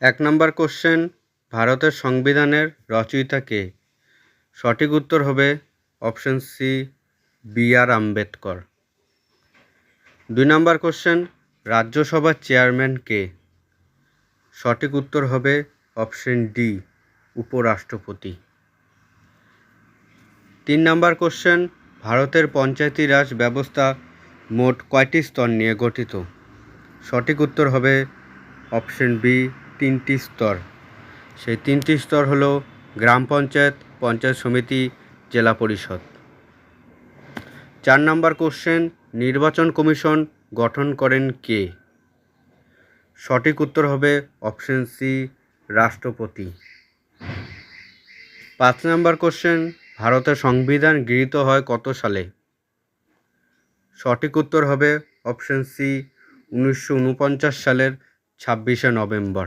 1 নম্বর question, ভারতের সংবিধানের রচয়িতা কে? সঠিক উত্তর হবে অপশন সি, বি.আর. আম্বেদকর। 2 নম্বর কোশ্চেন, রাজ্যসভার চেয়ারম্যান কে? সঠিক উত্তর হবে অপশন ডি, উপরাষ্ট্রপতি। 3 নম্বর কোশ্চেন, ভারতের পঞ্চায়েতি রাজ ব্যবস্থা মোট কয়টি স্তর নিয়ে গঠিত? সঠিক উত্তর হবে অপশন বি, 3টি স্তর। সেই 3টি স্তর হলো গ্রাম পঞ্চায়েত, পঞ্চায়েত সমিতি, জেলা পরিষদ। 4 নম্বর কোশ্চেন, নির্বাচন কমিশন গঠন করেন কে? সঠিক উত্তর হবে অপশন সি, রাষ্ট্রপতি। 5 নম্বর কোশ্চেন, ভারতের সংবিধান গৃহীত হয় কত সালে? সঠিক উত্তর হবে অপশন সি, 1949 সালের 26শে নভেম্বর।